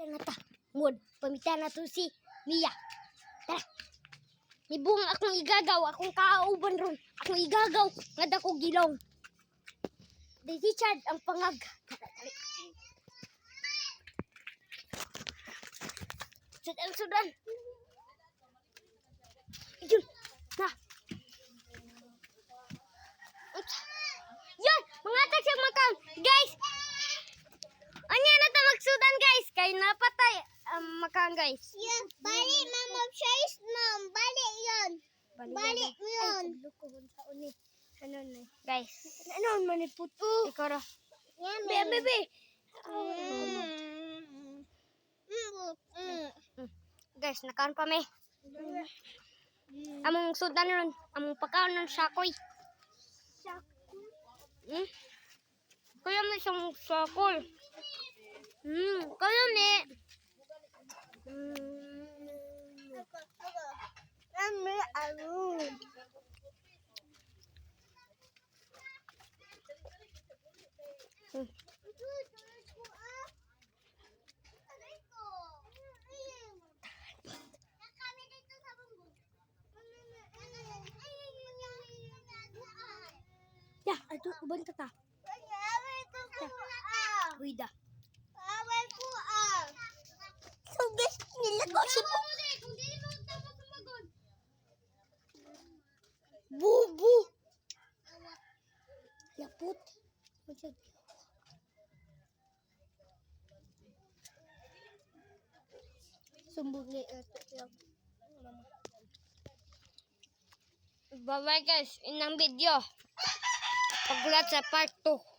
Tara ta. Mood, pamitan na to si Mia. Tara. Nibung akong igagaw, akong kauban ron. Akong igagaw, nga dako gilong. Di Richard ang pangag. Tara, tara. Sudan. Yun. Na. Yun! Mga tagsang makang. Guys! Anya na ta magsudan guys. Kay napatay ang makang guys. Yeah, bali mama size mom. Bali yun. Bali yun. Ano na guys. Ano man puto? Ikaw ra. Yeah, Bebe. Guys, nakaon pa may. Among sudan ron. Among pagkaon ng sakoy. Kaya may isang sakoy. Kaya may. Kami ano? Ya, aduh, uban ka ta. Wida. Sugis nila ko si Bubu. Laput. Sumbong ni Bye-bye guys, inang video. Pagbulat sa part 2.